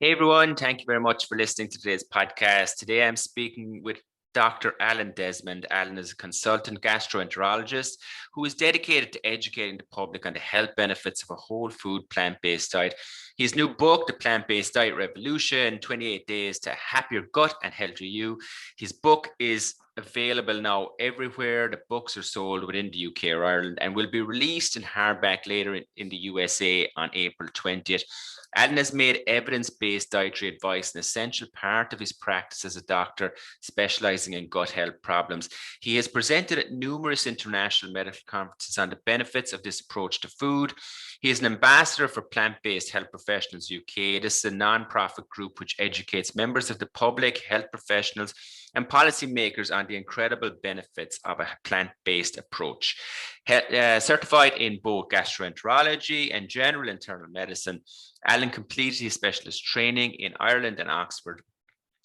Hey everyone, thank you very much for listening to today's podcast. Today I'm speaking with Doctor Alan Desmond. Alan is a consultant gastroenterologist who is dedicated to educating the public on the health benefits of a whole food plant-based diet. His new book, The Plant-Based Diet Revolution, 28 Days to a Happier Gut and Healthier You. His book is available now everywhere the books are sold within the UK or Ireland and will be released in hardback later in the USA on April 20th. Alan has made evidence-based dietary advice an essential part of his practice as a doctor, specialising in gut health problems. He has presented at numerous international medical conferences on the benefits of this approach to food. He is an ambassador for Plant-Based Health Professionals UK. This is a non-profit group which educates members of the public, health professionals, and policymakers on the incredible benefits of a plant-based approach. Certified in both gastroenterology and general internal medicine, Alan completed his specialist training in Ireland and Oxford.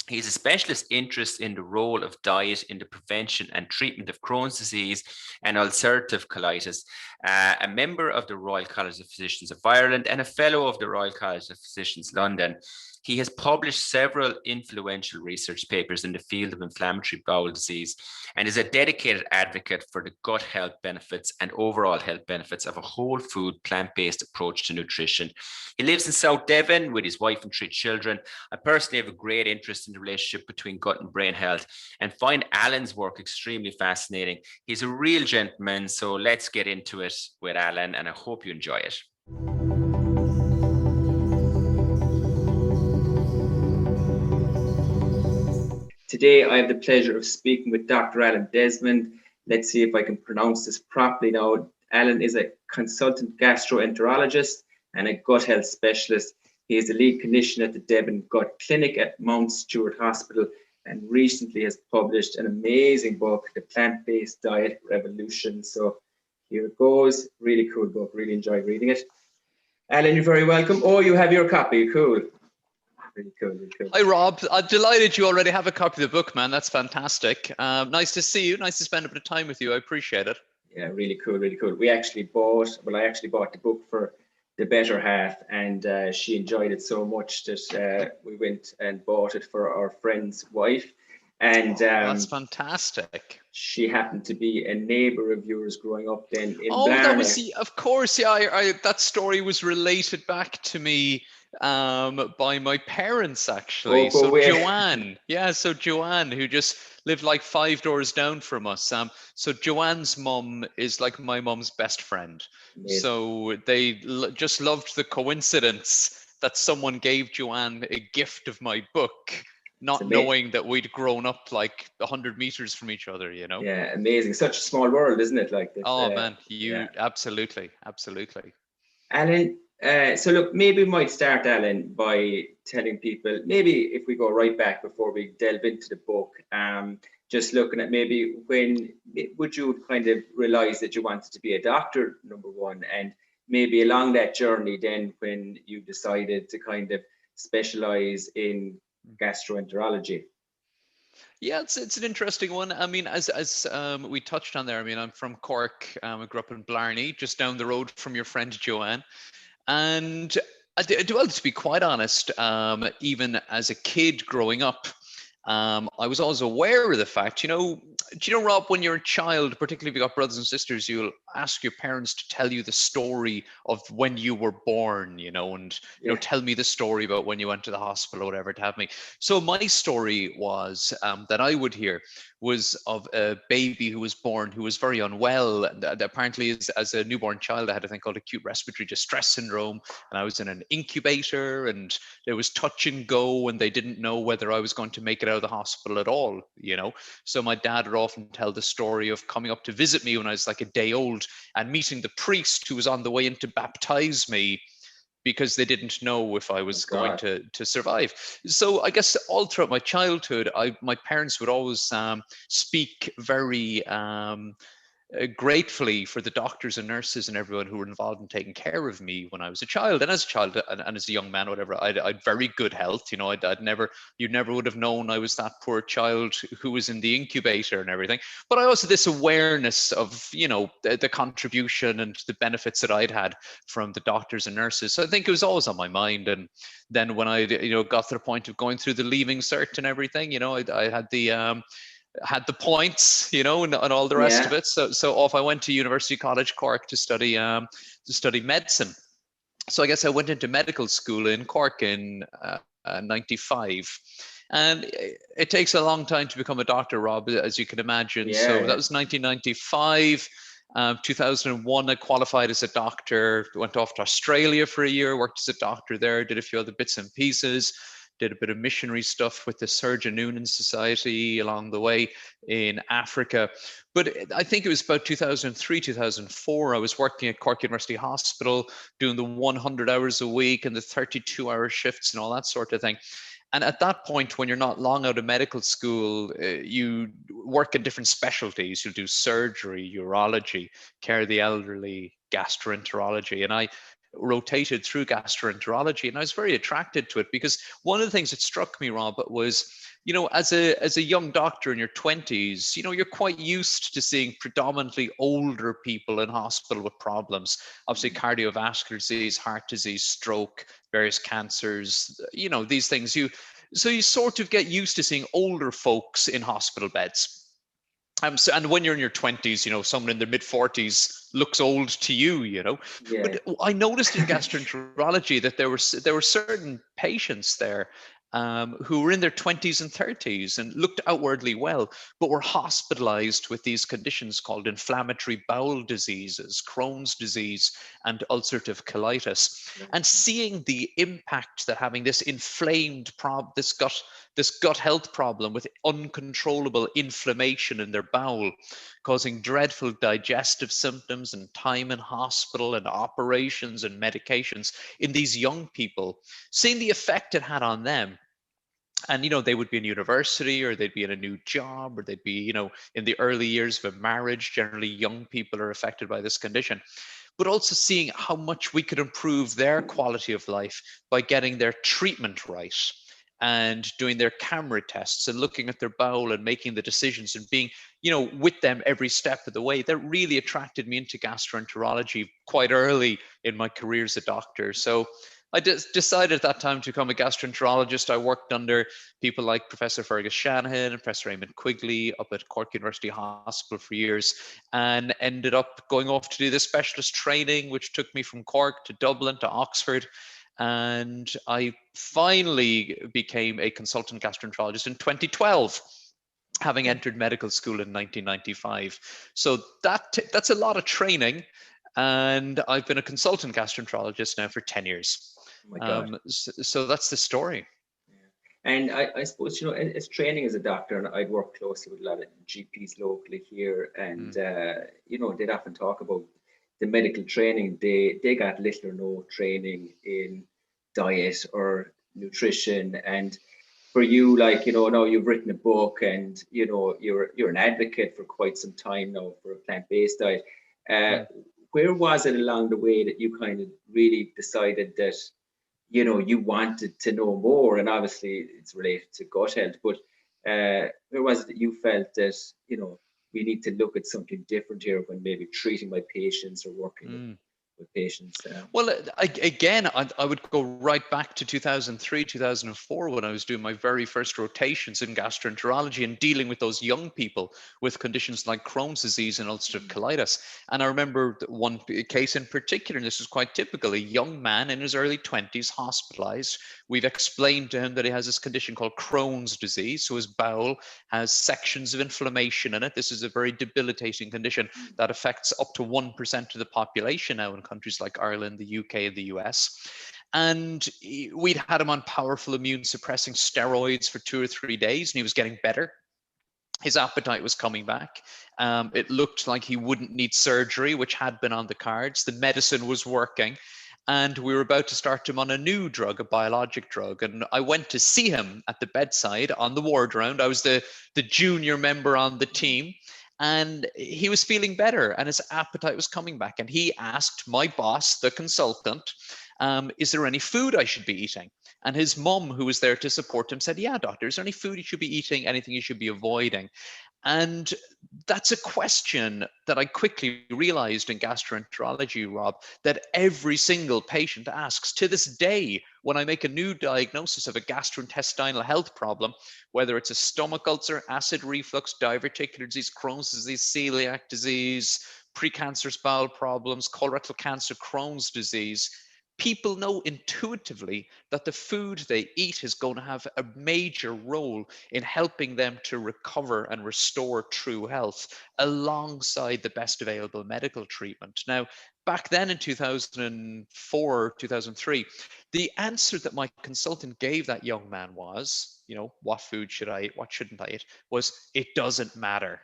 He has a specialist interest in the role of diet in the prevention and treatment of Crohn's disease and ulcerative colitis, a member of the Royal College of Physicians of Ireland and a fellow of the Royal College of Physicians London. He has published several influential research papers in the field of inflammatory bowel disease and is a dedicated advocate for the gut health benefits and overall health benefits of a whole food plant-based approach to nutrition. He lives in South Devon with his wife and 3 children. I personally have a great interest in the relationship between gut and brain health and find Alan's work extremely fascinating. He's a real gentleman, so let's get into it with Alan, and I hope you enjoy it. Today, I have the pleasure of speaking with Dr. Alan Desmond. Let's see if I can pronounce this properly now. Alan is a consultant gastroenterologist and a gut health specialist. He is the lead clinician at the Devon Gut Clinic at Mount Stewart Hospital and recently has published an amazing book, The Plant-Based Diet Revolution. So here it goes. Really cool book. Really enjoyed reading it. Alan, you're very welcome. Oh, you have your copy. Cool. Really cool, really cool. Hi, Rob. I'm delighted you already have a copy of the book, man. That's fantastic. Nice to see you. Nice to spend a bit of time with you. I appreciate it. Yeah, really cool, really cool. I actually bought the book for the better half, and she enjoyed it so much that we went and bought it for our friend's wife. And that's fantastic. She happened to be a neighbour of yours growing up then in Blarney. That was of course, yeah. That story was related back to me by my parents, actually. Joanne, so Joanne, who just lived like 5 doors down from us. So Joanne's mum is like my mum's best friend. Amazing. So they just loved the coincidence that someone gave Joanne a gift of my book, not knowing that we'd grown up like 100 meters from each other, you know? Yeah, amazing. Such a small world, isn't it? Like that. Man, absolutely. Alan, so look, maybe we might start, Alan, by telling people, maybe if we go right back before we delve into the book, just looking at maybe when would you kind of realize that you wanted to be a doctor, number one, and maybe along that journey then when you decided to kind of specialize in gastroenterology? Yeah, it's an interesting one. I mean, as we touched on there, I mean, I'm from Cork. I grew up in Blarney, just down the road from your friend Joanne. And well, to be quite honest, even as a kid growing up, I was always aware of the fact, do you know, Rob, when you're a child, particularly if you've got brothers and sisters, you'll ask your parents to tell you the story of when you were born, and, tell me the story about when you went to the hospital or whatever to have me. So my story was that I would hear was of a baby who was born who was very unwell. And apparently, as a newborn child, I had a thing called acute respiratory distress syndrome. And I was in an incubator and there was touch and go and they didn't know whether I was going to make it out of the hospital at all, So my dad would often tell the story of coming up to visit me when I was like a day old and meeting the priest who was on the way in to baptize me because they didn't know if I was going to survive. So I guess all throughout my childhood, my parents would always speak very gratefully for the doctors and nurses and everyone who were involved in taking care of me when I was a child, and as a child and as a young man, whatever, I'd very good health. You know, I'd never, you never would have known I was that poor child who was in the incubator and everything. But I also this awareness of, you know, the contribution and the benefits that I'd had from the doctors and nurses. So I think it was always on my mind. And then when I, you know, got to the point of going through the leaving cert and everything, you know, I had the points, you know, and all the rest of it. So off I went to University College Cork to study medicine. So I guess I went into medical school in Cork in 95. And it takes a long time to become a doctor, Rob, as you can imagine. So that was 1995. 2001, I qualified as a doctor, went off to Australia for a year, worked as a doctor there, did a few other bits and pieces, did a bit of missionary stuff with the Surgeon Noonan Society along the way in Africa. But I think it was about 2003, 2004, I was working at Cork University Hospital, doing the 100 hours a week and the 32-hour shifts and all that sort of thing. And at that point, when you're not long out of medical school, you work in different specialties. You'll do surgery, urology, care of the elderly, gastroenterology. And I rotated through gastroenterology, and I was very attracted to it because one of the things that struck me, Rob, was, you know, as a young doctor in your 20s, you know, you're quite used to seeing predominantly older people in hospital with problems, obviously cardiovascular disease, heart disease, stroke, various cancers, you know, these things. So you sort of get used to seeing older folks in hospital beds. And when you're in your 20s, you know, someone in their mid 40s looks old to you, you know. But I noticed in gastroenterology that there were certain patients there who were in their 20s and 30s and looked outwardly well, but were hospitalized with these conditions called inflammatory bowel diseases, Crohn's disease, and ulcerative colitis. And seeing the impact that having this inflamed this gut health problem with uncontrollable inflammation in their bowel, causing dreadful digestive symptoms and time in hospital and operations and medications in these young people, seeing the effect it had on them. And, you know, they would be in university, or they'd be in a new job, or they'd be, you know, in the early years of a marriage. Generally, young people are affected by this condition. But also seeing how much we could improve their quality of life by getting their treatment right and doing their camera tests and looking at their bowel and making the decisions and being, you know, with them every step of the way. That really attracted me into gastroenterology quite early in my career as a doctor. So I decided at that time to become a gastroenterologist. I worked under people like Professor Fergus Shanahan and Professor Eamon Quigley up at Cork University Hospital for years, and ended up going off to do this specialist training, which took me from Cork to Dublin to Oxford. And I finally became a consultant gastroenterologist in 2012, having entered medical school in 1995. So that's a lot of training. And I've been a consultant gastroenterologist now for 10 years. Oh my God. So that's the story. And I suppose, you know, as training as a doctor, and I'd work closely with a lot of GPs locally here, and you know, they'd often talk about the medical training. They got little or no training in diet or nutrition. And for you, like, you know, now you've written a book, and you know, you're an advocate for quite some time now for a plant-based diet. Where was it along the way that you kind of really decided that, you know, you wanted to know more? And obviously it's related to gut health, but where was it that you felt that, you know, we need to look at something different here when maybe treating my patients or working with patients? Well, again, I would go right back to 2003, 2004, when I was doing my very first rotations in gastroenterology and dealing with those young people with conditions like Crohn's disease and ulcerative colitis. And I remember one case in particular, and this was quite typical: a young man in his early 20s, hospitalized. We've explained to him that he has this condition called Crohn's disease. So his bowel has sections of inflammation in it. This is a very debilitating condition that affects up to 1% of the population now in countries like Ireland, the UK, and the US. And we'd had him on powerful immune suppressing steroids for 2 or 3 days, and he was getting better. His appetite was coming back. It looked like he wouldn't need surgery, which had been on the cards. The medicine was working. And we were about to start him on a new drug, a biologic drug. And I went to see him at the bedside on the ward round. I was the junior member on the team. And he was feeling better and his appetite was coming back. And he asked my boss, the consultant, is there any food I should be eating? And his mum, who was there to support him, said, yeah, doctor, is there any food you should be eating, anything you should be avoiding? And that's a question that I quickly realized in gastroenterology, Rob, that every single patient asks to this day when I make a new diagnosis of a gastrointestinal health problem, whether it's a stomach ulcer, acid reflux, diverticular disease, Crohn's disease, celiac disease, precancerous bowel problems, colorectal cancer, Crohn's disease. People know intuitively that the food they eat is going to have a major role in helping them to recover and restore true health alongside the best available medical treatment. Now, back then in 2004, 2003, the answer that my consultant gave that young man was, what food should I eat? What shouldn't I eat? Was, it doesn't matter.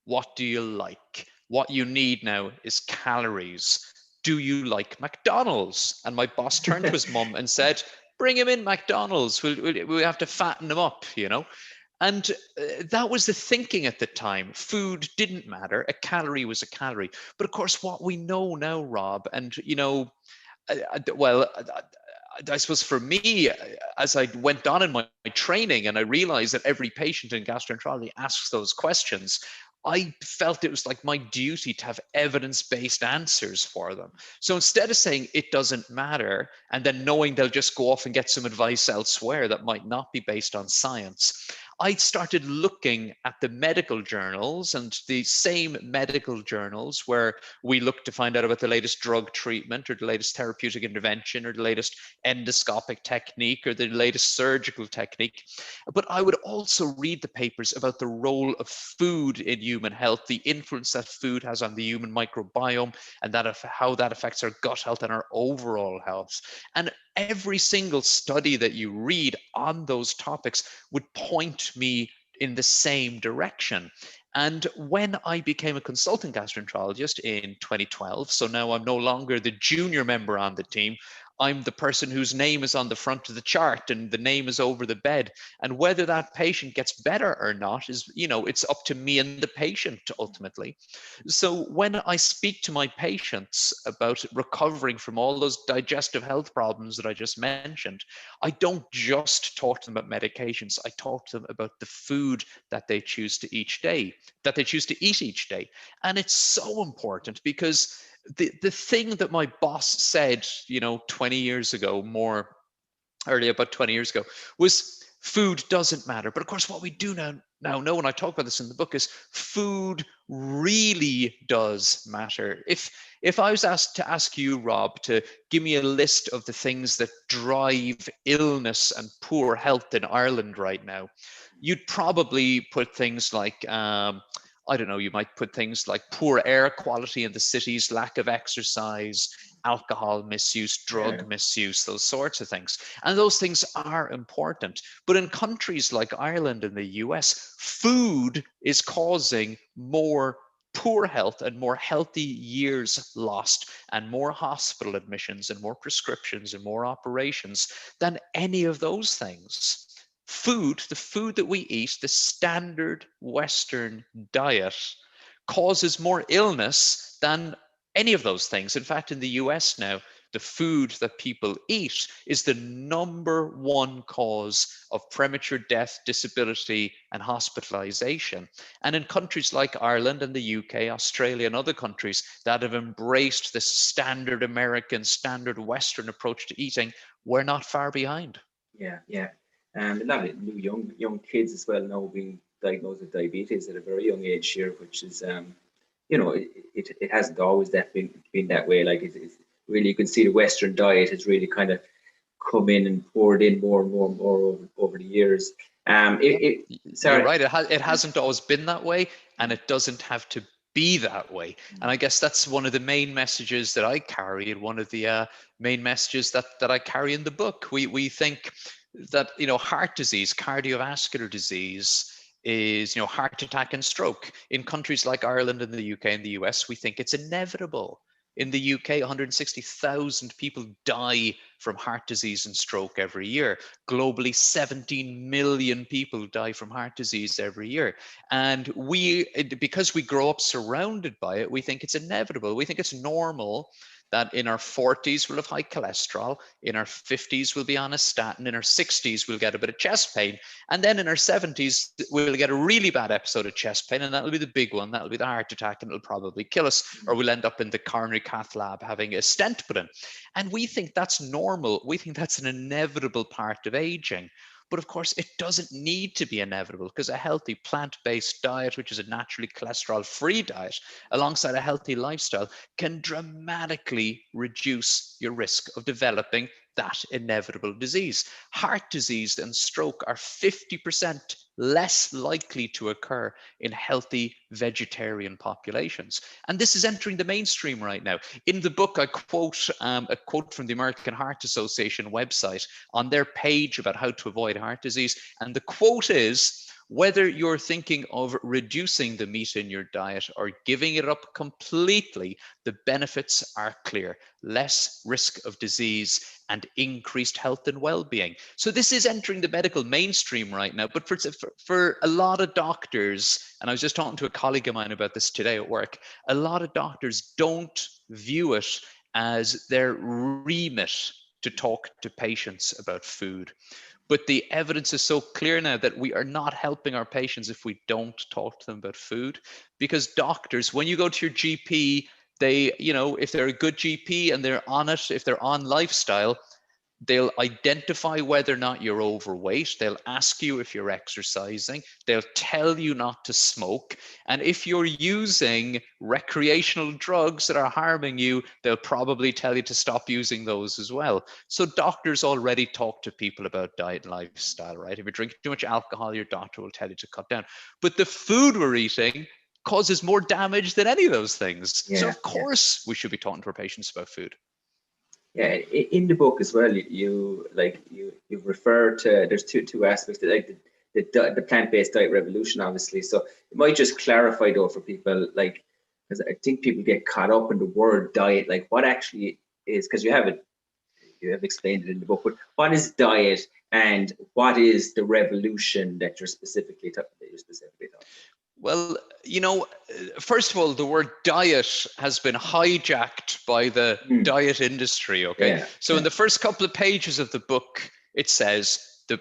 What do you like? What you need now is calories. Do you like McDonald's? And my boss turned to his mum and said, bring him in McDonald's. We'll have to fatten him up, And that was the thinking at the time. Food didn't matter. A calorie was a calorie. But of course, what we know now, Rob, and, I suppose for me, as I went on in my training and I realized that every patient in gastroenterology asks those questions, I felt it was like my duty to have evidence-based answers for them. So instead of saying it doesn't matter and then knowing they'll just go off and get some advice elsewhere that might not be based on science, I started looking at the medical journals, and the same medical journals where we look to find out about the latest drug treatment or the latest therapeutic intervention or the latest endoscopic technique or the latest surgical technique. But I would also read the papers about the role of food in human health, the influence that food has on the human microbiome, and how that affects our gut health and our overall health. And every single study that you read on those topics would point me in the same direction. And when I became a consultant gastroenterologist in 2012, so now I'm no longer the junior member on the team, I'm the person whose name is on the front of the chart and the name is over the bed. And whether that patient gets better or not is, it's up to me and the patient ultimately. So when I speak to my patients about recovering from all those digestive health problems that I just mentioned, I don't just talk to them about medications. I talk to them about the food that they choose to eat each day. And it's so important because the thing that my boss said, 20 years ago, about 20 years ago, was food doesn't matter. But of course, what we do now know, and I talk about this in the book, is food really does matter. If I was asked to ask you, Rob, to give me a list of the things that drive illness and poor health in Ireland right now, you'd probably put things like I don't know, you might put things like poor air quality in the cities, lack of exercise, alcohol misuse, drug misuse, those sorts of things. And those things are important. But in countries like Ireland and the US, food is causing more poor health and more healthy years lost and more hospital admissions and more prescriptions and more operations than any of those things. The food that we eat, the standard Western diet, causes more illness than any of those things. In fact, in the US now, the food that people eat is the #1 cause of premature death, disability, and hospitalization. And in countries like Ireland and the UK, Australia, and other countries that have embraced this standard American, standard Western approach to eating, we're not far behind. Yeah. A lot of new young kids as well now being diagnosed with diabetes at a very young age here, which is, it hasn't always been that way. Like it's really, you can see the Western diet has really kind of come in and poured in more and more over the years. You're right. It hasn't always been that way, and it doesn't have to be that way. And I guess that's one of the main messages that I carry, and one of the main messages that I carry in the book. We think that heart disease, cardiovascular disease is heart attack and stroke. In countries like Ireland and the UK and the US, we think it's inevitable. In the UK, 160,000 people die from heart disease and stroke every year. Globally, 17 million people die from heart disease every year. And because we grow up surrounded by it, we think it's inevitable. We think it's normal that in our 40s we'll have high cholesterol, in our 50s we'll be on a statin, in our 60s we'll get a bit of chest pain, and then in our 70s we'll get a really bad episode of chest pain, and that'll be the big one, that'll be the heart attack, and it'll probably kill us, or we'll end up in the coronary cath lab having a stent put in. And we think that's normal. We think that's an inevitable part of aging. But of course, it doesn't need to be inevitable, because a healthy plant-based diet, which is a naturally cholesterol-free diet, alongside a healthy lifestyle, can dramatically reduce your risk of developing that inevitable disease. Heart disease and stroke are 50% less likely to occur in healthy vegetarian populations. And this is entering the mainstream right now. In the book, I quote a quote from the American Heart Association website on their page about how to avoid heart disease. And the quote is, whether you're thinking of reducing the meat in your diet or giving it up completely, the benefits are clear: less risk of disease and increased health and well-being. So this is entering the medical mainstream right now. But for a lot of doctors, and I was just talking to a colleague of mine about this today at work, a lot of doctors don't view it as their remit to talk to patients about food. But the evidence is so clear now that we are not helping our patients if we don't talk to them about food. Because doctors, when you go to your GP, they, if they're a good GP and they're on it, if they're on lifestyle, they'll identify whether or not you're overweight. They'll ask you if you're exercising. They'll tell you not to smoke. And if you're using recreational drugs that are harming you, they'll probably tell you to stop using those as well. So doctors already talk to people about diet and lifestyle, right? If you're drinking too much alcohol, your doctor will tell you to cut down. But the food we're eating causes more damage than any of those things. So of course we should be talking to our patients about food. Yeah, in the book as well, you refer to, there's two aspects, like the plant-based diet revolution, obviously. So it might just clarify though for people, like, because I think people get caught up in the word diet, like what actually is, because you have explained it in the book, but what is diet and what is the revolution that you're specifically talking about? Well, first of all, the word diet has been hijacked by the diet industry, okay? Yeah, so in the first couple of pages of the book, it says the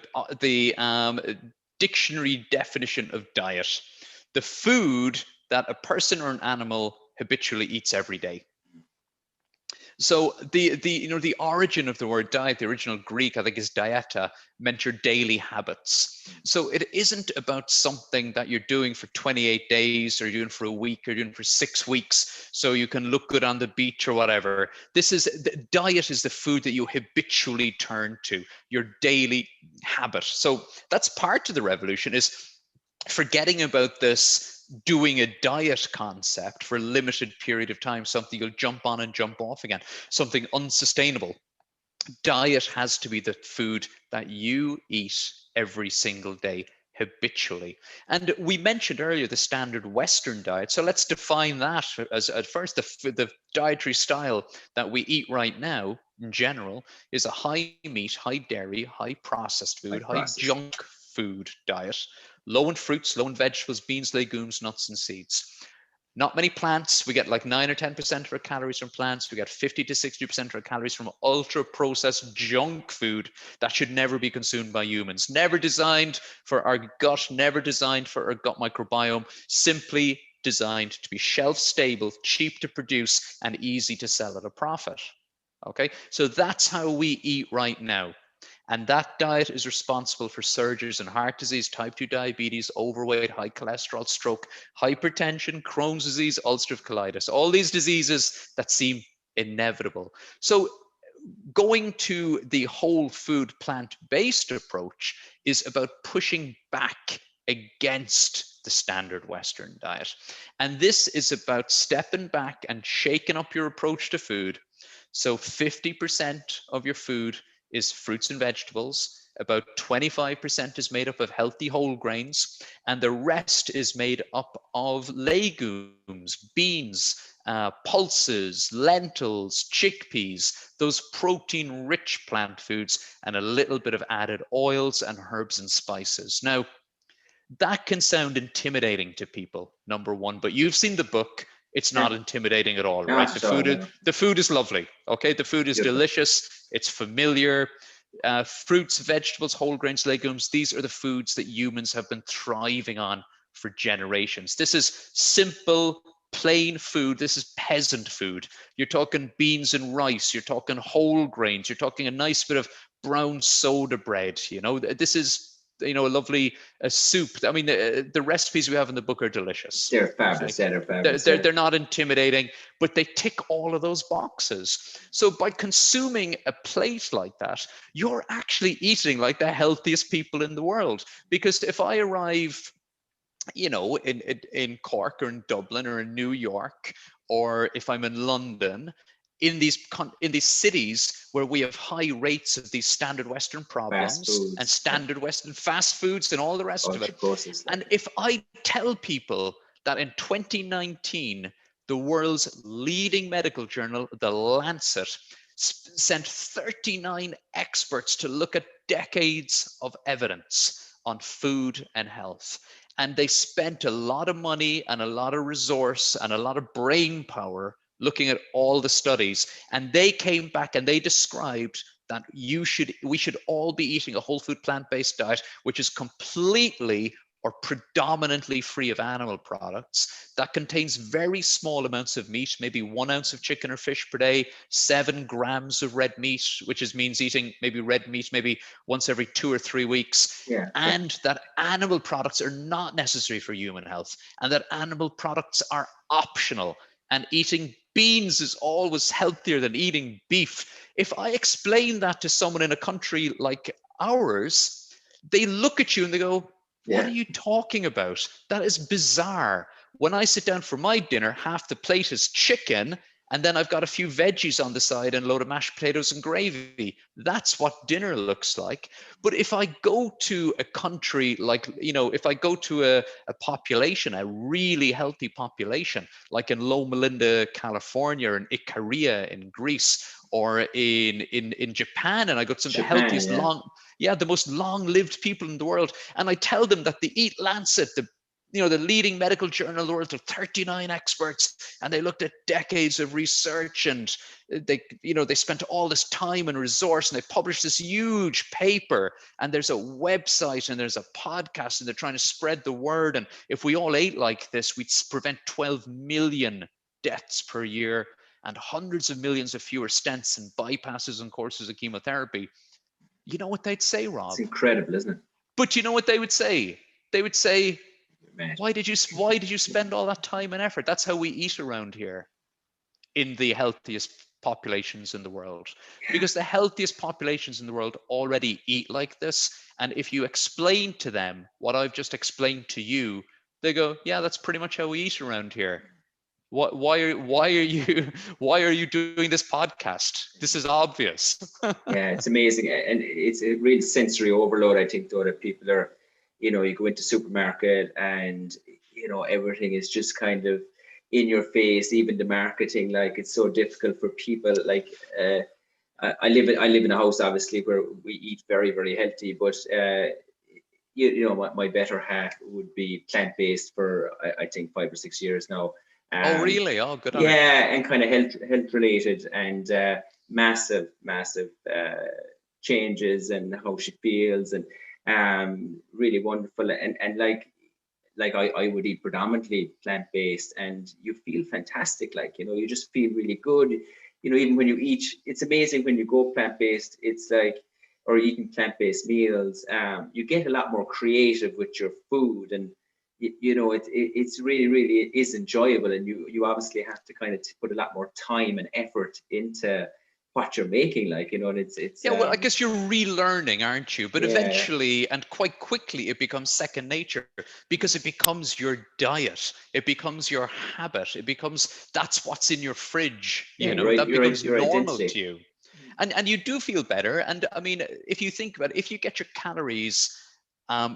dictionary definition of diet: the food that a person or an animal habitually eats every day. So the origin of the word diet, the original Greek, I think, is dieta, meant your daily habits. So it isn't about something that you're doing for 28 days or you're doing for a week or you're doing for 6 weeks so you can look good on the beach or whatever. Diet is the food that you habitually turn to, your daily habit. So that's part of the revolution, is forgetting about this doing a diet concept for a limited period of time, something you'll jump on and jump off again, something unsustainable. Diet has to be the food that you eat every single day habitually. And we mentioned earlier the standard Western diet. So let's define that as at first. The dietary style that we eat right now in general is a high meat, high dairy, high processed food, high junk food diet. Low in fruits, low in vegetables, beans, legumes, nuts, and seeds. Not many plants. We get like 9 or 10% of our calories from plants. We get 50 to 60% of our calories from ultra-processed junk food that should never be consumed by humans. Never designed for our gut, never designed for our gut microbiome, simply designed to be shelf-stable, cheap to produce, and easy to sell at a profit. Okay, so that's how we eat right now. And that diet is responsible for surges in heart disease, type 2 diabetes, overweight, high cholesterol, stroke, hypertension, Crohn's disease, ulcerative colitis, all these diseases that seem inevitable. So going to the whole food plant-based approach is about pushing back against the standard Western diet. And this is about stepping back and shaking up your approach to food. So 50% of your food is fruits and vegetables, about 25% is made up of healthy whole grains, and the rest is made up of legumes, beans, pulses, lentils, chickpeas, those protein-rich plant foods, and a little bit of added oils and herbs and spices. Now, that can sound intimidating to people, number one, but you've seen the book. It's not intimidating at all, right? The food is lovely. Okay, the food is delicious. It's familiar. Fruits, vegetables, whole grains, legumes. These are the foods that humans have been thriving on for generations. This is simple, plain food. This is peasant food. You're talking beans and rice. You're talking whole grains. You're talking a nice bit of brown soda bread. You know, this is, you know, a lovely soup. I mean, the recipes we have in the book are delicious. They're fabulous. They're not intimidating, but they tick all of those boxes. So by consuming a plate like that, you're actually eating like the healthiest people in the world. Because if I arrive, you know, in Cork or in Dublin or in New York, or if I'm in London, in these cities where we have high rates of these standard Western problems and standard Western fast foods and all the rest of it. And if I tell people that in 2019, the world's leading medical journal, The Lancet, sent 39 experts to look at decades of evidence on food and health. And they spent a lot of money and a lot of resource and a lot of brain power looking at all the studies, and they came back and they described that we should all be eating a whole food plant-based diet, which is completely or predominantly free of animal products, that contains very small amounts of meat, maybe 1 ounce of chicken or fish per day, 7 grams of red meat, which means eating maybe red meat maybe once every 2 or 3 weeks, and that animal products are not necessary for human health, and that animal products are optional, and eating beans is always healthier than eating beef. If I explain that to someone in a country like ours, they look at you and they go, what are you talking about? That is bizarre. When I sit down for my dinner, half the plate is chicken, and then I've got a few veggies on the side and a load of mashed potatoes and gravy. That's what dinner looks like. But if I go to a country like, you know, if I go to a population, a really healthy population, like in Loma Linda, California, or in Ikaria in Greece, or in Japan, and I got some of the healthiest the most long-lived people in the world, and I tell them that they eat Lancet, the leading medical journal in the world, of 39 experts, and they looked at decades of research, and they spent all this time and resource, and they published this huge paper, and there's a website and there's a podcast, and they're trying to spread the word. And if we all ate like this, we'd prevent 12 million deaths per year and hundreds of millions of fewer stents and bypasses and courses of chemotherapy. You know what they'd say, Rob? It's incredible, isn't it? But you know what they would say? They would say, why did you spend all that time and effort? That's how we eat around here in the healthiest populations in the world. Because the healthiest populations in the world already eat like this. And if you explain to them what I've just explained to you, they go, yeah, that's pretty much how we eat around here. Why are you doing this podcast? This is obvious. Yeah, it's amazing, and it's a real sensory overload. I think though that people are, you go into supermarket and everything is just kind of in your face. Even the marketing, like, it's so difficult for people. Like, I live in a house obviously where we eat very, very healthy, but my better half would be plant-based for I think 5 or 6 years now. Oh, really? Oh, good on you. Yeah, and kind of health related, and massive changes and how she feels, and really wonderful. And like I would eat predominantly plant-based, and you feel fantastic. Like, you just feel really good. Even when you eat, it's amazing when you go plant-based. It's like, or eating plant-based meals, you get a lot more creative with your food, and it's really is enjoyable, and you obviously have to kind of put a lot more time and effort into what you're making, like, and it's well, I guess you're relearning, aren't you? But eventually and quite quickly it becomes second nature, because it becomes your diet, it becomes your habit, that's what's in your fridge, that becomes normal to you, and you do feel better. And I mean, if you think about it, if you get your calories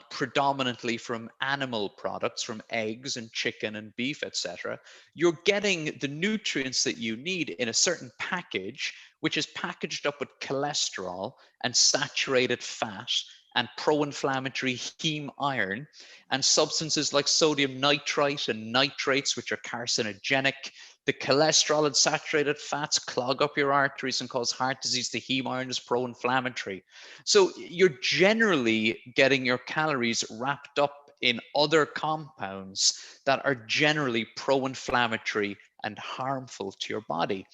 predominantly from animal products, from eggs and chicken and beef, etc., you're getting the nutrients that you need in a certain package, which is packaged up with cholesterol and saturated fat and pro-inflammatory heme iron and substances like sodium nitrite and nitrates, which are carcinogenic. The cholesterol and saturated fats clog up your arteries and cause heart disease. The heme iron is pro-inflammatory. So you're generally getting your calories wrapped up in other compounds that are generally pro-inflammatory and harmful to your body.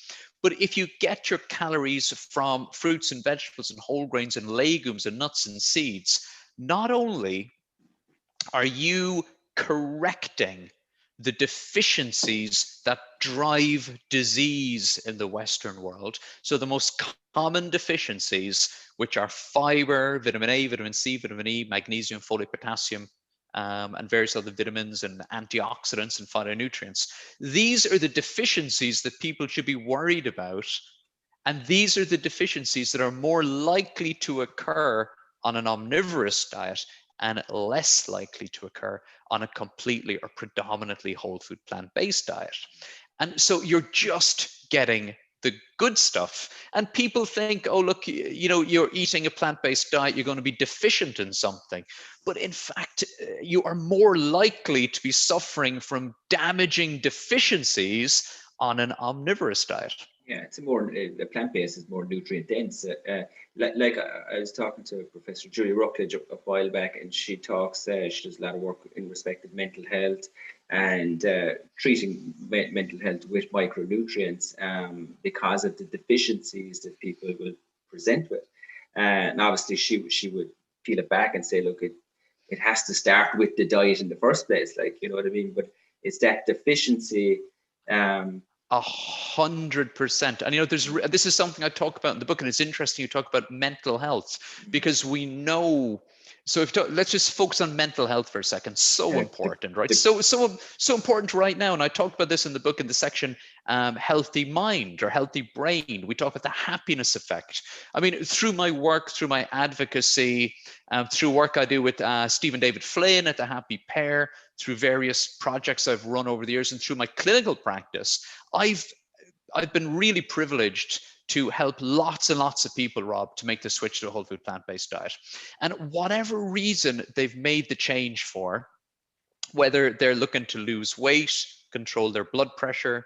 But if you get your calories from fruits and vegetables and whole grains and legumes and nuts and seeds, not only are you correcting the deficiencies that drive disease in the Western world. So the most common deficiencies, which are fiber, vitamin A, vitamin C, vitamin E, magnesium, folate, potassium, and various other vitamins and antioxidants and phytonutrients. These are the deficiencies that people should be worried about. And these are the deficiencies that are more likely to occur on an omnivorous diet and less likely to occur on a completely or predominantly whole food plant-based diet. And so you're just getting the good stuff. And people think, oh, look, you know, you're eating a plant-based diet, you're going to be deficient in something. But in fact, you are more likely to be suffering from damaging deficiencies on an omnivorous diet. Yeah, it's the plant-based is more nutrient dense. Like I was talking to Professor Julie Routledge a while back, and she talks, she does a lot of work in respect of mental health and treating mental health with micronutrients because of the deficiencies that people will present with. And obviously she would peel it back and say, look, it has to start with the diet in the first place, like, you know what I mean? But it's that deficiency. 100%. And you know, this is something I talk about in the book, and it's interesting you talk about mental health, because we know. So let's just focus on mental health for a second. So important, right? So important right now. And I talked about this in the book in the section healthy mind or healthy brain. We talk about the happiness effect. I mean, through my work, through my advocacy, through work I do with Stephen David Flynn at the Happy Pair, through various projects I've run over the years, and through my clinical practice, I've been really privileged to help lots and lots of people, Rob, to make the switch to a whole food plant-based diet. And whatever reason they've made the change for, whether they're looking to lose weight, control their blood pressure,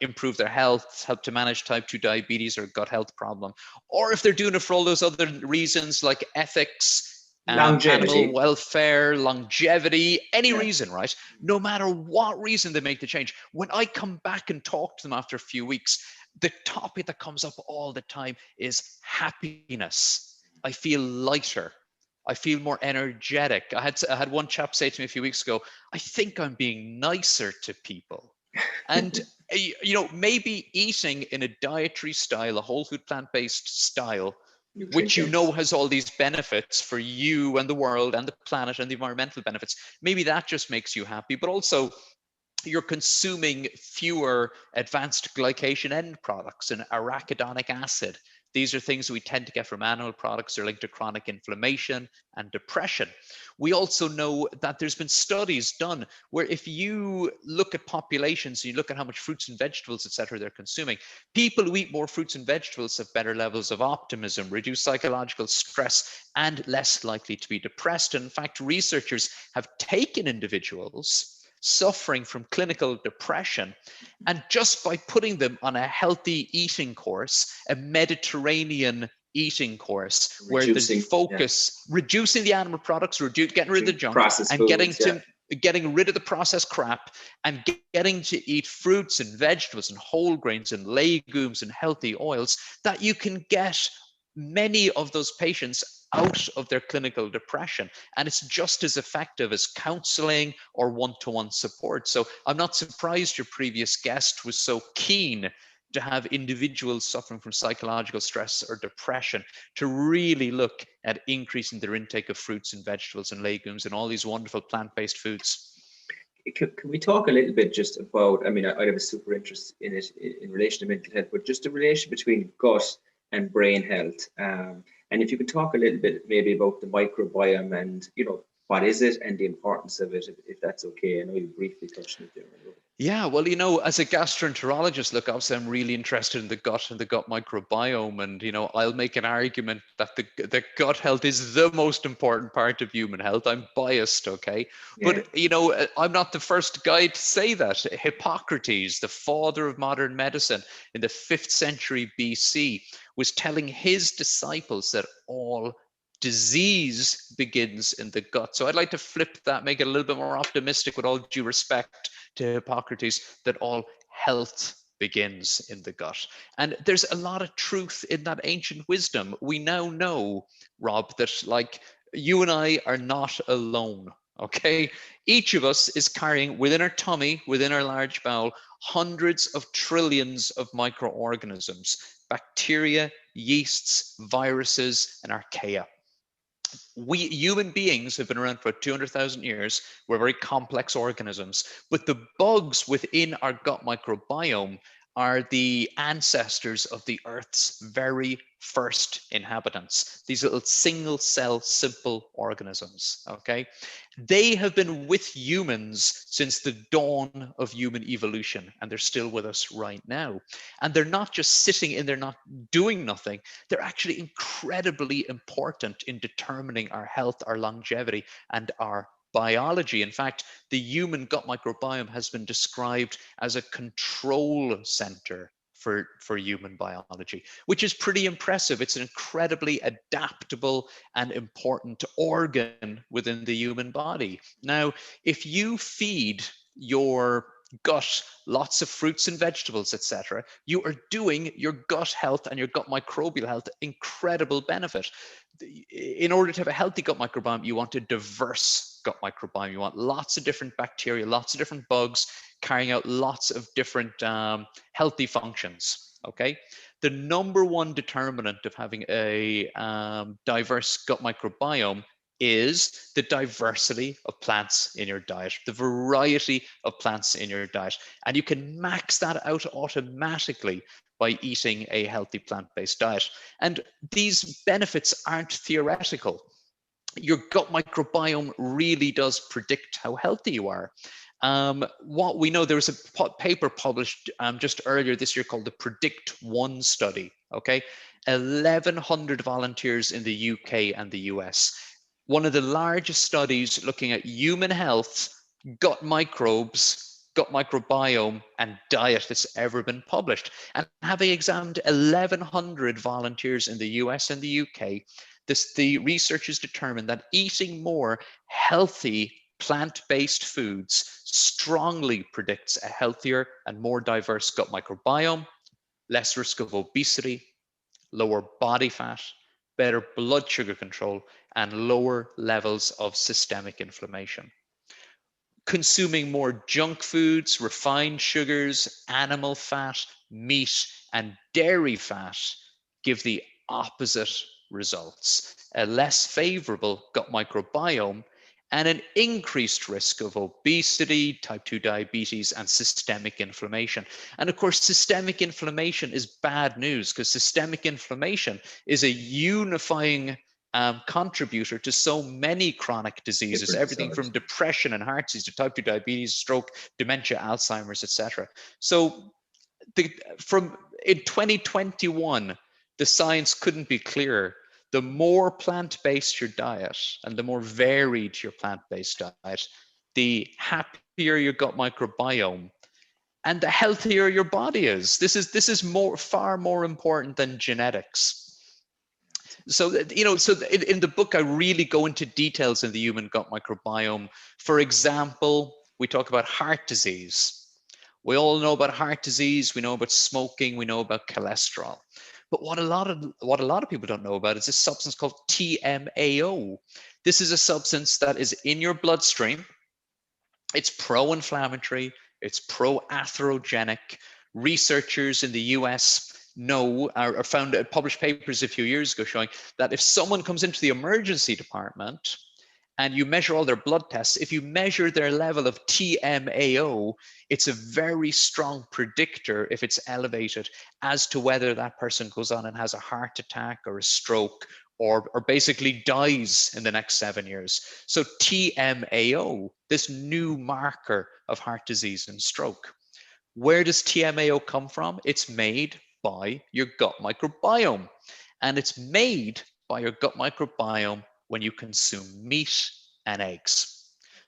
improve their health, help to manage type 2 diabetes or gut health problem, or if they're doing it for all those other reasons like ethics, animal welfare, longevity, any reason, right? No matter what reason they make the change, when I come back and talk to them after a few weeks, the topic that comes up all the time is happiness. I feel lighter. I feel more energetic. I had one chap say to me a few weeks ago, I think I'm being nicer to people. And you know, maybe eating in a dietary style, a whole food plant-based style, which you know has all these benefits for you and the world and the planet and the environmental benefits, maybe that just makes you happy. But also, you're consuming fewer advanced glycation end products and arachidonic acid. These are things we tend to get from animal products. They're linked to chronic inflammation and depression. We also know that there's been studies done where if you look at populations, you look at how much fruits and vegetables, etc., they're consuming, people who eat more fruits and vegetables have better levels of optimism, reduced psychological stress, and less likely to be depressed. And in fact, researchers have taken individuals suffering from clinical depression, and just by putting them on a healthy eating course, a Mediterranean eating course, where the focus, reducing the animal products, getting rid of the junk, and getting rid of the processed crap, and getting to eat fruits and vegetables and whole grains and legumes and healthy oils, that you can get many of those patients out of their clinical depression. And it's just as effective as counseling or one-to-one support. So I'm not surprised your previous guest was so keen to have individuals suffering from psychological stress or depression to really look at increasing their intake of fruits and vegetables and legumes and all these wonderful plant-based foods. Can we talk a little bit just about, I mean, I have a super interest in it in relation to mental health, but just the relation between gut and brain health. And if you could talk a little bit maybe about the microbiome and, what is it and the importance of it, if that's okay. I know you briefly touched on it there. Yeah, well, as a gastroenterologist, look, obviously I'm really interested in the gut and the gut microbiome. And, I'll make an argument that the gut health is the most important part of human health. I'm biased, okay? Yeah. But, I'm not the first guy to say that. Hippocrates, the father of modern medicine in the 5th century BC, was telling his disciples that all disease begins in the gut. So I'd like to flip that, make it a little bit more optimistic with all due respect to Hippocrates, that all health begins in the gut. And there's a lot of truth in that ancient wisdom. We now know, Rob, that like you and I are not alone. Okay, each of us is carrying within our tummy, within our large bowel, hundreds of trillions of microorganisms, bacteria, yeasts, viruses, and archaea. We human beings have been around for 200,000 years. We're very complex organisms, but the bugs within our gut microbiome are the ancestors of the Earth's very first inhabitants. These little single cell, simple organisms, okay? They have been with humans since the dawn of human evolution, and they're still with us right now. And they're not just sitting in there, not doing nothing. They're actually incredibly important in determining our health, our longevity, and our biology. In fact, the human gut microbiome has been described as a control center for human biology, which is pretty impressive. It's an incredibly adaptable and important organ within the human body. Now, if you feed your gut lots of fruits and vegetables, etc., you are doing your gut health and your gut microbial health incredible benefit. In order to have a healthy gut microbiome, you want a diverse gut microbiome. You want lots of different bacteria, lots of different bugs carrying out lots of different healthy functions. Okay, the number one determinant of having a diverse gut microbiome is the diversity of plants in your diet, the variety of plants in your diet. And you can max that out automatically by eating a healthy plant-based diet. And these benefits aren't theoretical. Your gut microbiome really does predict how healthy you are. What we know, there was a paper published just earlier this year called the PREDICT-1 study, okay? 1,100 volunteers in the UK and the US. One of the largest studies looking at human health, gut microbes, gut microbiome, and diet that's ever been published. And having examined 1,100 volunteers in the US and the UK, the researchers determined that eating more healthy plant-based foods strongly predicts a healthier and more diverse gut microbiome, less risk of obesity, lower body fat, better blood sugar control, and lower levels of systemic inflammation. Consuming more junk foods, refined sugars, animal fat, meat, and dairy fat give the opposite results: a less favorable gut microbiome and an increased risk of obesity, type 2 diabetes, and systemic inflammation. And of course, systemic inflammation is bad news, because systemic inflammation is a unifying contributor to so many chronic diseases, everything from depression and heart disease to type 2 diabetes, stroke, dementia, Alzheimer's, etc. So in 2021, the science couldn't be clearer. The more plant-based your diet and the more varied your plant-based diet, the happier your gut microbiome and the healthier your body is. This is far more important than genetics. So, in the book, I really go into details in the human gut microbiome. For example, we talk about heart disease. We all know about heart disease. We know about smoking. We know about cholesterol. But what a lot of people don't know about is a substance called TMAO. This is a substance that is in your bloodstream. It's pro-inflammatory. It's pro-atherogenic. Researchers in the US published papers a few years ago showing that if someone comes into the emergency department and you measure all their blood tests, if you measure their level of TMAO, it's a very strong predictor, if it's elevated, as to whether that person goes on and has a heart attack or a stroke or basically dies in the next 7 years. So TMAO, this new marker of heart disease and stroke. Where does TMAO come from? It's made by your gut microbiome. And it's made by your gut microbiome when you consume meat and eggs.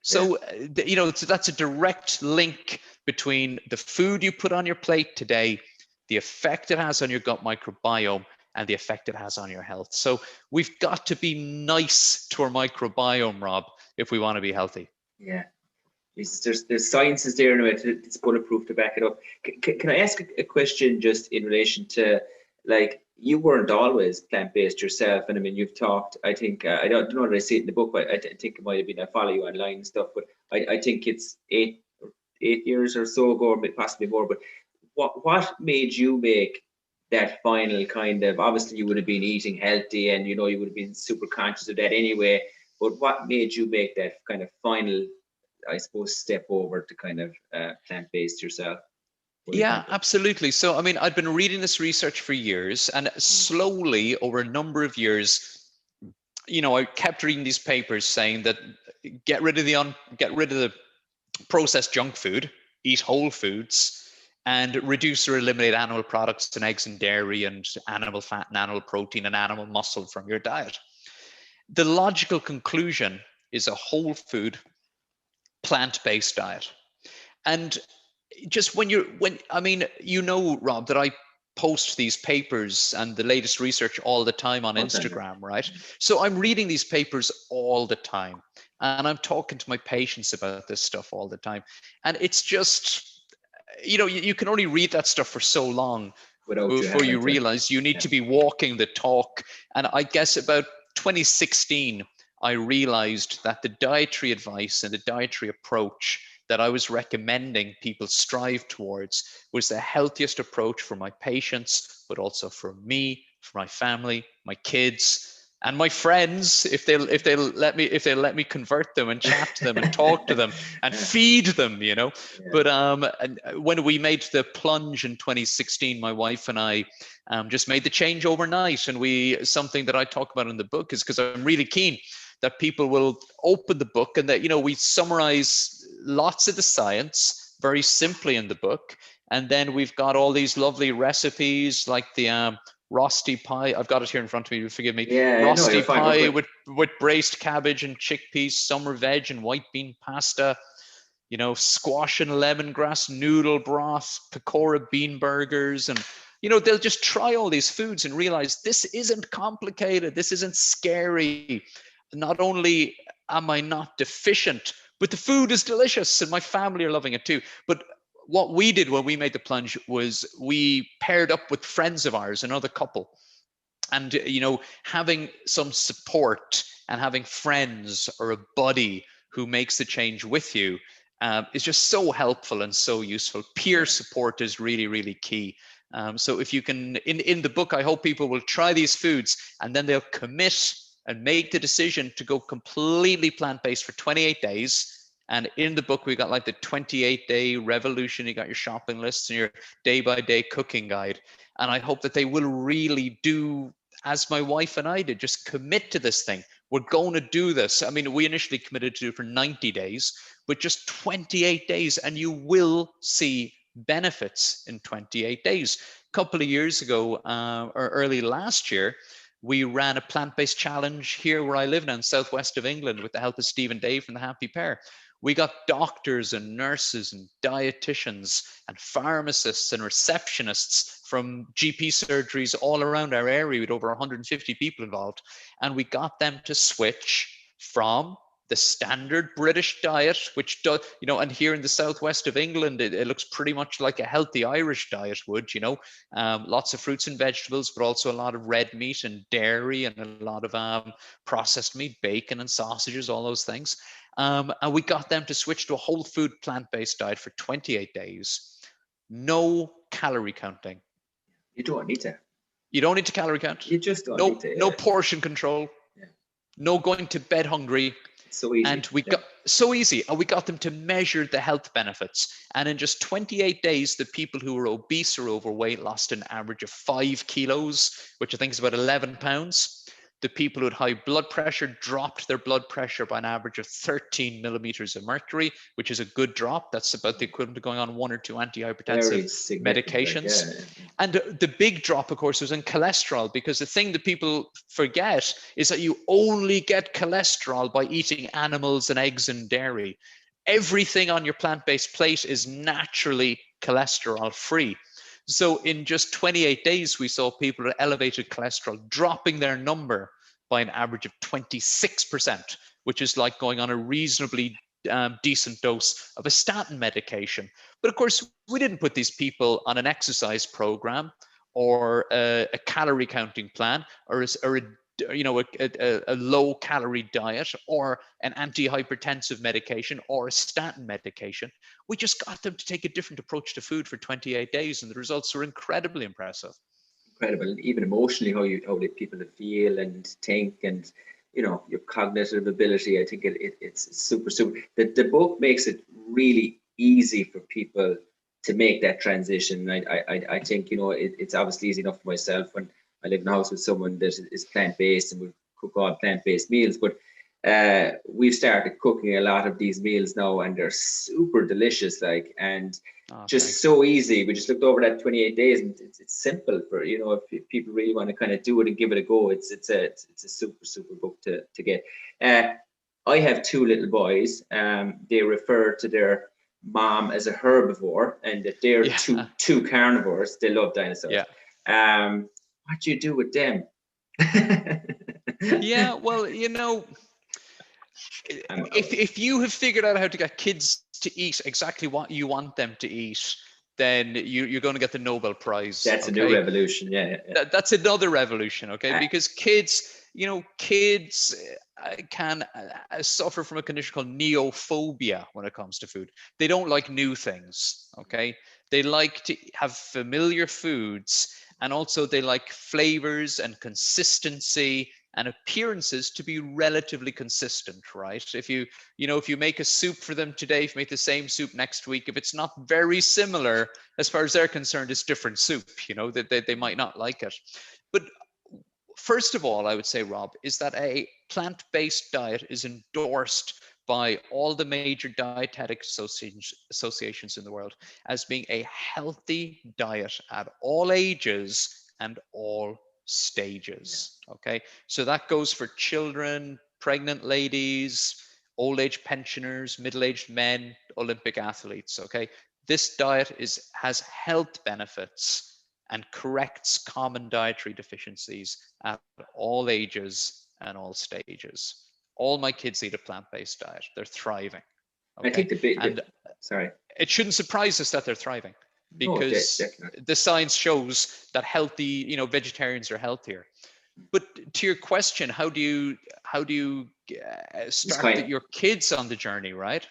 So, that's a direct link between the food you put on your plate today, the effect it has on your gut microbiome, and the effect it has on your health. So we've got to be nice to our microbiome, Rob, if we want to be healthy. Yeah. There's science is there in it. It's bulletproof to back it up. Can I ask a question just in relation to, like, you weren't always plant-based yourself, and I mean, you've talked, I think, I don't know that I see it in the book, but I think it might have been, I follow you online and stuff, but I think it's eight years or so ago, or possibly more, but what made you make that final kind of, obviously you would have been eating healthy and, you know, you would have been super conscious of that anyway, but what made you make that kind of final, I suppose, step over to kind of plant-based yourself? Yeah, absolutely. So, I mean, I'd been reading this research for years, and slowly over a number of years, you know, I kept reading these papers saying that get rid of the processed junk food, eat whole foods, and reduce or eliminate animal products and eggs and dairy and animal fat and animal protein and animal muscle from your diet. The logical conclusion is a whole food, plant-based diet. And just Rob, that I post these papers and the latest research all the time on Instagram, right? So I'm reading these papers all the time, and I'm talking to my patients about this stuff all the time. And it's just, you can only read that stuff for so long before you realize you need to be walking the talk. And I guess about 2016, I realized that the dietary advice and the dietary approach that I was recommending people strive towards was the healthiest approach for my patients, but also for me, for my family, my kids, and my friends, if they'll let me convert them and chat to them and talk to them and feed them, you know. Yeah. But and when we made the plunge in 2016, my wife and I just made the change overnight. And something that I talk about in the book is, because I'm really keen that people will open the book, and that, you know, we summarize lots of the science very simply in the book. And then we've got all these lovely recipes like the rosti pie. I've got it here in front of me, forgive me. Yeah, rosti pie with braised cabbage and chickpeas, summer veg and white bean pasta, you know, squash and lemongrass noodle broth, pakora bean burgers. And, you know, they'll just try all these foods and realize this isn't complicated. This isn't scary. Not only am I not deficient, but the food is delicious and my family are loving it too. But what we did when we made the plunge was we paired up with friends of ours, another couple. And, you know, having some support and having friends or a buddy who makes the change with you is just so helpful and so useful. Peer support is really, really key. So if you can, in the book, I hope people will try these foods and then they'll commit and make the decision to go completely plant-based for 28 days. And in the book, we got like the 28-day revolution. You got your shopping lists and your day-by-day cooking guide. And I hope that they will really do as my wife and I did, just commit to this thing. We're going to do this. I mean, we initially committed to do it for 90 days, but just 28 days, and you will see benefits in 28 days. A couple of years ago, or early last year, we ran a plant-based challenge here where I live now in southwest of England with the help of Steve and Dave from the Happy Pear. We got doctors and nurses and dietitians and pharmacists and receptionists from GP surgeries all around our area with over 150 people involved. And we got them to switch from the standard British diet, which does, you know, and here in the southwest of England, it looks pretty much like a healthy Irish diet would, you know, lots of fruits and vegetables, but also a lot of red meat and dairy and a lot of processed meat, bacon and sausages, all those things. And we got them to switch to a whole food plant-based diet for 28 days. No calorie counting. You don't need to. You don't need to calorie count. You just don't need to. No portion control. Yeah. No going to bed hungry. So easy. And we got so easy, and we got them to measure the health benefits. And in just 28 days, the people who were obese or overweight lost an average of 5 kilos, which I think is about 11 pounds. The people with high blood pressure dropped their blood pressure by an average of 13 millimeters of mercury, which is a good drop. That's about the equivalent of going on 1 or 2 antihypertensive medications. And the big drop, of course, was in cholesterol, because the thing that people forget is that you only get cholesterol by eating animals and eggs and dairy. Everything on your plant-based plate is naturally cholesterol free. So in just 28 days, we saw people with elevated cholesterol dropping their number by an average of 26%, which is like going on a reasonably decent dose of a statin medication. But of course, we didn't put these people on an exercise program or a calorie counting plan or a low calorie diet or an antihypertensive medication or a statin medication. We just got them to take a different approach to food for 28 days, and the results were incredibly impressive. Incredible. Even emotionally, how the people feel and think, and your cognitive ability. I think it's super. The book makes it really easy for people to make that transition. I think it's obviously easy enough for myself when I live in a house with someone that is plant-based and we cook all plant-based meals, but we've started cooking a lot of these meals now, and they're super delicious, and just so easy. We just looked over that 28 days, and it's simple for if people really want to kind of do it and give it a go. It's a super book to get. I have 2 little boys. They refer to their mom as a herbivore, and that they're two carnivores. They love dinosaurs. What do you do with them? Yeah, well, if you have figured out how to get kids to eat exactly what you want them to eat, then you're going to get the Nobel Prize. That's a new revolution. That's another revolution, okay? Because kids can suffer from a condition called neophobia when it comes to food. They don't like new things, okay? They like to have familiar foods, and also they like flavors and consistency and appearances to be relatively consistent, right? If you make a soup for them today, if you make the same soup next week, if it's not very similar, as far as they're concerned, it's different soup, they might not like it. But first of all, I would say, Rob, is that a plant-based diet is endorsed by all the major dietetic associations in the world as being a healthy diet at all ages and all stages. Okay, so that goes for children, pregnant ladies, old age pensioners, middle-aged men, Olympic athletes. Okay, this diet has health benefits and corrects common dietary deficiencies at all ages and all stages. All my kids eat a plant-based diet. They're thriving. Okay? I think sorry. It shouldn't surprise us that they're thriving, because the science shows that healthy, vegetarians are healthier. But to your question, how do you start your kids on the journey, right?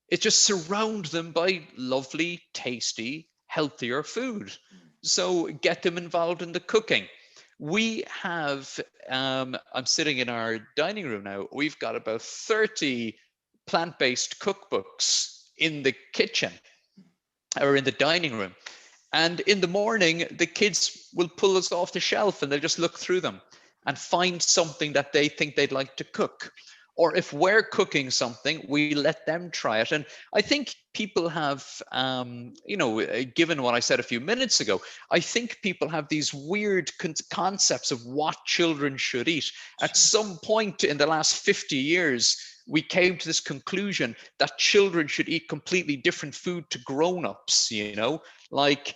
It's just surround them by lovely, tasty, healthier food. So get them involved in the cooking. We have, I'm sitting in our dining room now, we've got about 30 plant-based cookbooks in the kitchen or in the dining room. And in the morning, the kids will pull us off the shelf and they'll just look through them and find something that they think they'd like to cook. Or if we're cooking something, we let them try it. And I think people have, given what I said a few minutes ago, I think people have these weird concepts of what children should eat. At some point in the last 50 years, we came to this conclusion that children should eat completely different food to grown-ups, like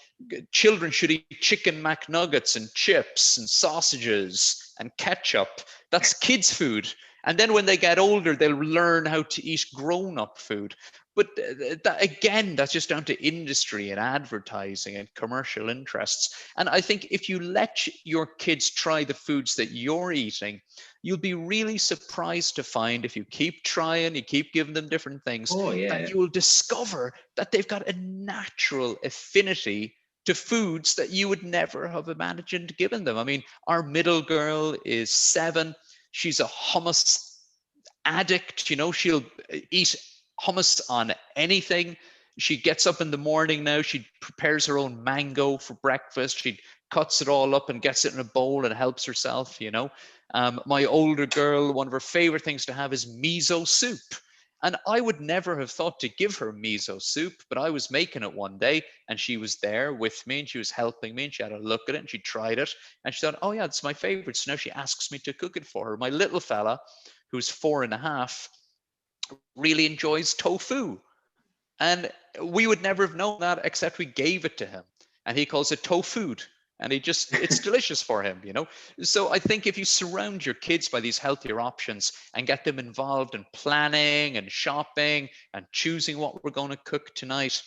children should eat chicken McNuggets and chips and sausages and ketchup. That's kids' food. And then when they get older, they'll learn how to eat grown-up food. But that's just down to industry and advertising and commercial interests. And I think if you let your kids try the foods that you're eating, you'll be really surprised to find, if you keep trying, you keep giving them different things, that you will discover that they've got a natural affinity to foods that you would never have imagined giving them. I mean, our middle girl is 7. She's a hummus addict. She'll eat hummus on anything. She gets up in the morning now, she prepares her own mango for breakfast. She cuts it all up and gets it in a bowl and helps herself, you know. My older girl, one of her favorite things to have is miso soup. And I would never have thought to give her miso soup, but I was making it one day and she was there with me and she was helping me and she had a look at it and she tried it and she thought, oh yeah, it's my favorite. So now she asks me to cook it for her. My little fella, who's 4.5, really enjoys tofu. And we would never have known that except we gave it to him. And he calls it tofu. And it's delicious for him, you know. So I think if you surround your kids by these healthier options and get them involved in planning and shopping and choosing what we're going to cook tonight,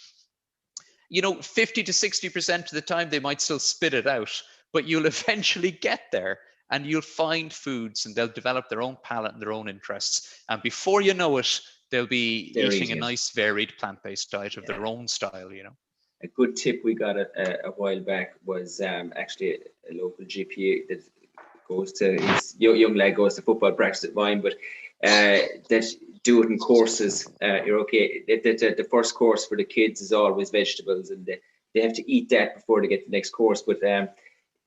you know, 50 to 60% of the time they might still spit it out, but you'll eventually get there and you'll find foods and they'll develop their own palate and their own interests. And before you know it, they'll be eating a nice varied plant-based diet of their own style, you know. A good tip we got a while back was actually a local GP that goes to, his young lad goes to football practice at mine, but that do it in courses. You're okay. The first course for the kids is always vegetables, and they have to eat that before they get the next course. But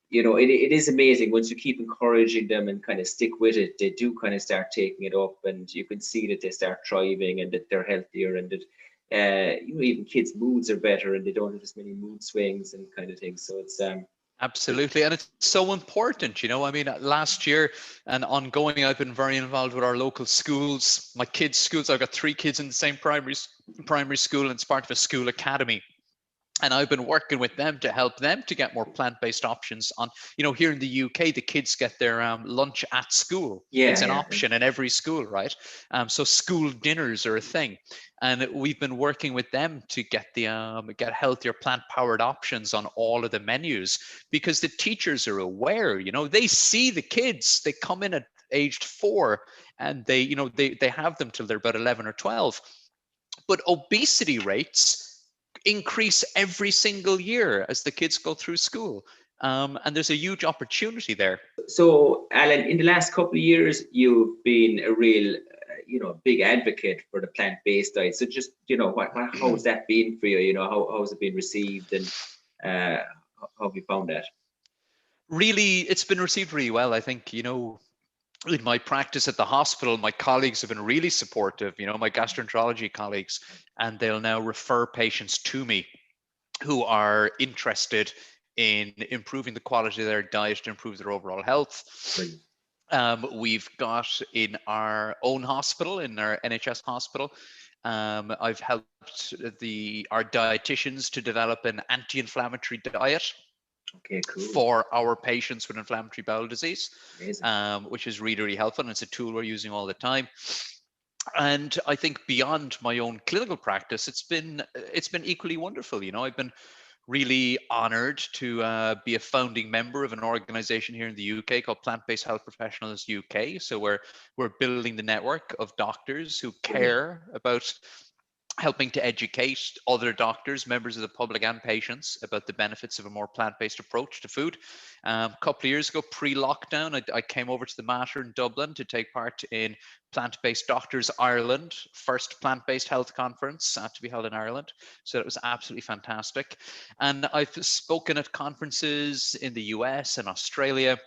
you know, it is amazing once you keep encouraging them and kind of stick with it. They do kind of start taking it up, and you can see that they start thriving and that they're healthier and that you know, even kids' moods are better and they don't have as many mood swings and kind of things. So it's absolutely, and it's so important, you know. I mean, last year and ongoing, I've been very involved with our local schools, my kids' schools. I've got 3 kids in the same primary school, and it's part of a school academy. And I've been working with them to help them to get more plant-based options on, you know, here in the UK, the kids get their lunch at school. It's an option in every school, right? So school dinners are a thing. And we've been working with them to get the get healthier plant-powered options on all of the menus, because the teachers are aware, you know, they see the kids, they come in at aged 4 and they, you know, they have them till they're about 11 or 12. But obesity rates increase every single year as the kids go through school. And there's a huge opportunity there. So, Alan, in the last couple of years, you've been a real, you know, big advocate for the plant-based diet. So just, you know, how's that been for you? You know, how's it been received, and how have you found that? Really, it's been received really well. I think, you know, in my practice at the hospital, my colleagues have been really supportive, you know, my gastroenterology colleagues, and they'll now refer patients to me who are interested in improving the quality of their diet to improve their overall health. We've got in our own hospital, in our NHS hospital, I've helped our dietitians to develop an anti-inflammatory diet. Okay, cool. For our patients with inflammatory bowel disease, which is really, really helpful. And it's a tool we're using all the time. And I think beyond my own clinical practice, it's been equally wonderful. You know, I've been really honored to be a founding member of an organization here in the UK called Plant-Based Health Professionals UK. So we're building the network of doctors who care about helping to educate other doctors, members of the public and patients about the benefits of a more plant-based approach to food. A couple of years ago, pre-lockdown, I came over to the Mater in Dublin to take part in Plant-Based Doctors Ireland, first plant-based health conference to be held in Ireland. So it was absolutely fantastic. And I've spoken at conferences in the US and Australia,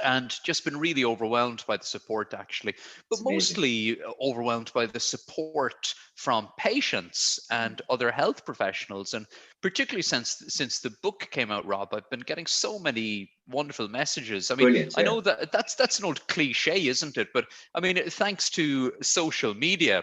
and just been really overwhelmed by the support, actually, but mostly overwhelmed by the support from patients and other health professionals. And particularly since the book came out, Rob, I've been getting so many wonderful messages. I mean, I know that's an old cliche, isn't it? But I mean, thanks to social media,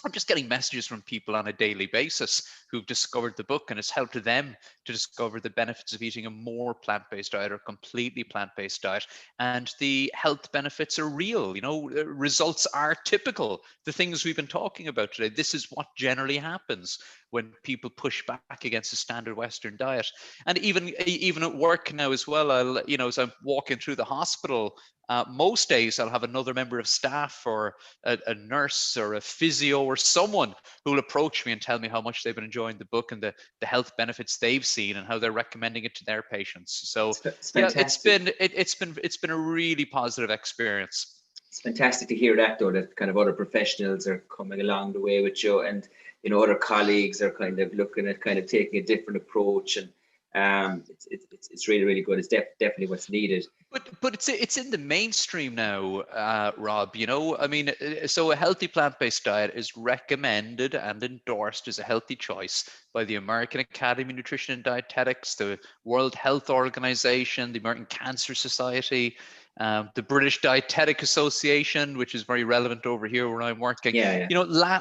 I'm just getting messages from people on a daily basis who've discovered the book, and it's helped them to discover the benefits of eating a more plant-based diet or completely plant-based diet. And the health benefits are real, you know, results are typical. The things we've been talking about today, this is what generally happens when people push back against a standard Western diet. And even at work now as well, I'll, you know, as I'm walking through the hospital, most days I'll have another member of staff or a nurse or a physio or someone who will approach me and tell me how much they've been enjoying the book and the health benefits they've seen and how they're recommending it to their patients. So yeah, it's been a really positive experience. It's fantastic to hear that, though, that kind of other professionals are coming along the way with you, and other colleagues are kind of looking at kind of taking a different approach, and it's really, really good. It's definitely what's needed. But it's in the mainstream now, Rob. I mean, so a healthy plant-based diet is recommended and endorsed as a healthy choice by the American Academy of Nutrition and Dietetics, the World Health Organization, the American Cancer Society, the British Dietetic Association, which is very relevant over here where I'm working. Yeah.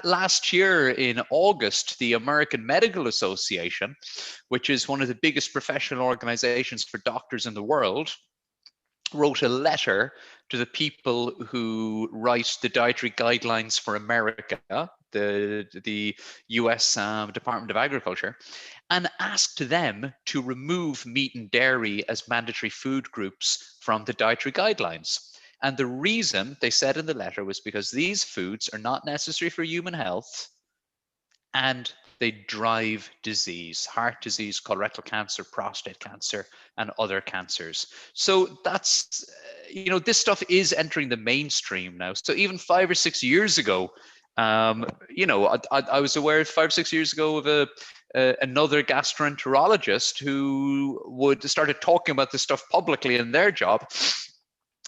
Last year in August, the American Medical Association, which is one of the biggest professional organizations for doctors in the world, wrote a letter to the people who write the dietary guidelines for America, the US Department of Agriculture, and asked them to remove meat and dairy as mandatory food groups from the dietary guidelines. And the reason they said in the letter was because these foods are not necessary for human health and they drive disease, heart disease, colorectal cancer, prostate cancer, and other cancers. So that's, this stuff is entering the mainstream now. So even 5 or 6 years ago, I was aware 5 or 6 years ago of another gastroenterologist who started talking about this stuff publicly in their job.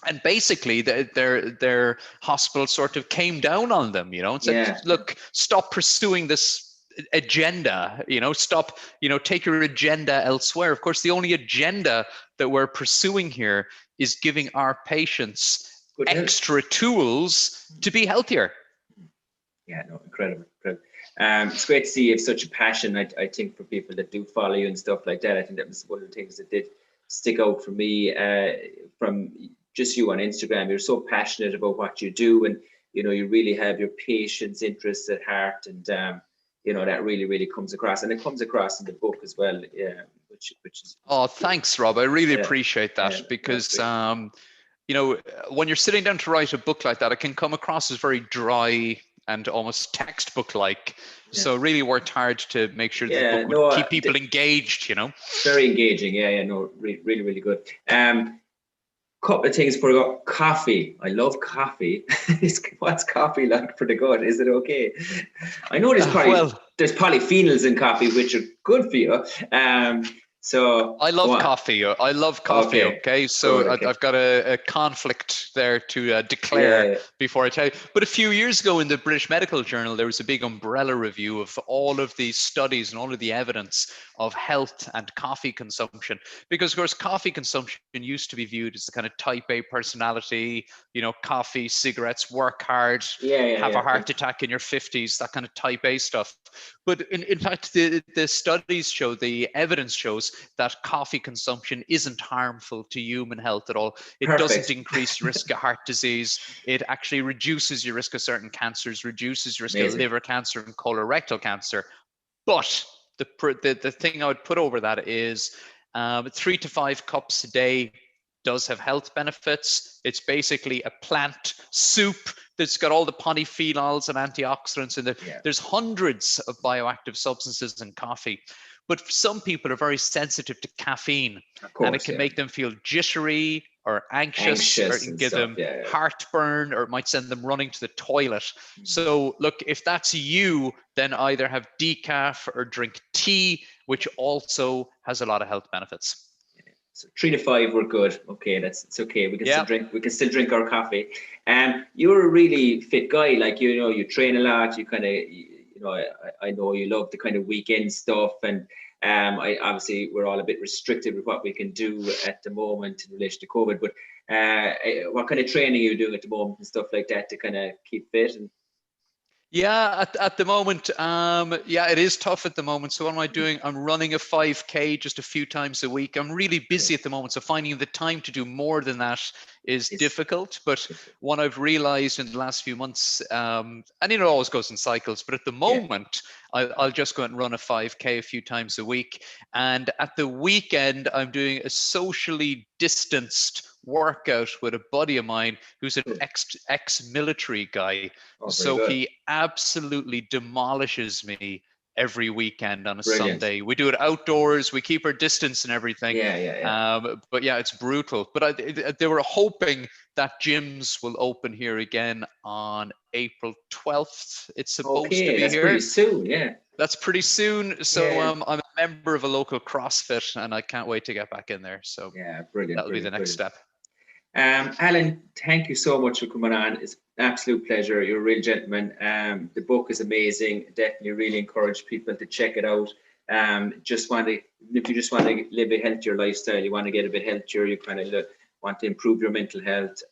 And basically, their hospital sort of came down on them, and said, look, stop pursuing this agenda, take your agenda elsewhere. Of course, the only agenda that we're pursuing here is giving our patients extra tools to be healthier. Yeah, no, incredible. It's great to see you have such a passion. I think for people that do follow you and stuff like that, I think that was one of the things that did stick out for me from just you on Instagram. You're so passionate about what you do, and you really have your patients' interests at heart, and that really, really comes across, and it comes across in the book as well. Yeah, which is. Oh, thanks, Rob. I really appreciate that, because when you're sitting down to write a book like that, it can come across as very dry and almost textbook-like. So really worked hard to make sure that the book would keep people engaged. Very engaging. Really, really good. Couple of things for you. Coffee. I love coffee. What's coffee like for the gut? Is it okay? I know there's polyphenols in coffee which are good for you. So I love coffee. I love coffee. Okay. So I've got a conflict there to declare before I tell you. But a few years ago in the British Medical Journal, there was a big umbrella review of all of these studies and all of the evidence of health and coffee consumption. Because of course, coffee consumption used to be viewed as the kind of type A personality, coffee, cigarettes, work hard, have a heart attack in your 50s, that kind of type A stuff. But in fact, the studies show, the evidence shows that coffee consumption isn't harmful to human health at all. It doesn't increase risk of heart disease. It actually reduces your risk of certain cancers, reduces your risk of liver cancer and colorectal cancer. But the thing I would put over that is 3 to 5 cups a day does have health benefits. It's basically a plant soup that's got all the polyphenols and antioxidants in there. There's hundreds of bioactive substances in coffee. But some people are very sensitive to caffeine, and it can make them feel jittery or anxious or it can give them heartburn, or it might send them running to the toilet. So look, if that's you, then either have decaf or drink tea, which also has a lot of health benefits. So 3 to 5, we're good. Okay, it's okay. We can still drink. We can still drink our coffee. You're a really fit guy. Like you train a lot. You kind of, I know you love the kind of weekend stuff, and I obviously we're all a bit restricted with what we can do at the moment in relation to COVID. But what kind of training are you doing at the moment and stuff like that to kind of keep fit? And at the moment, it is tough at the moment. So what am I doing? I'm running a 5K just a few times a week. I'm really busy at the moment, so finding the time to do more than that is difficult. But what I've realized in the last few months, and it always goes in cycles, but at the moment, I'll just go and run a 5K a few times a week. And at the weekend, I'm doing a socially distanced workout with a buddy of mine who's an ex-military guy. So he absolutely demolishes me every weekend on a Brilliant. Sunday. We do it outdoors. We keep our distance and everything. Yeah. But yeah, it's brutal. But they were hoping that gyms will open here again on April 12th. It's supposed to be that's here. pretty soon. Yeah. That's pretty soon. So Yeah. I'm a member of a local CrossFit, and I can't wait to get back in there. So yeah, brilliant. that'll be the next step. Alan, thank you so much for coming on. It's an absolute pleasure. You're a real gentleman. The book is amazing. Definitely really encourage people to check it out. If you just want to live a healthier lifestyle, you want to get a bit healthier, you kind of want to improve your mental health.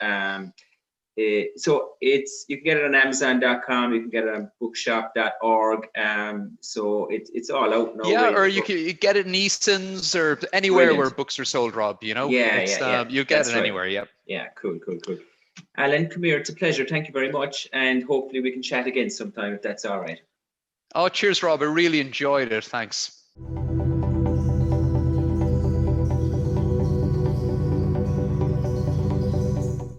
So you can get it on Amazon.com, you can get it on bookshop.org. So it's all out now. Yeah, or you can get it in Easton's or anywhere where books are sold, Rob. You know, you get it anywhere. Yep. Yeah, cool. Alan, come here. It's a pleasure. Thank you very much, and hopefully we can chat again sometime if that's all right. Oh, cheers, Rob. I really enjoyed it. Thanks.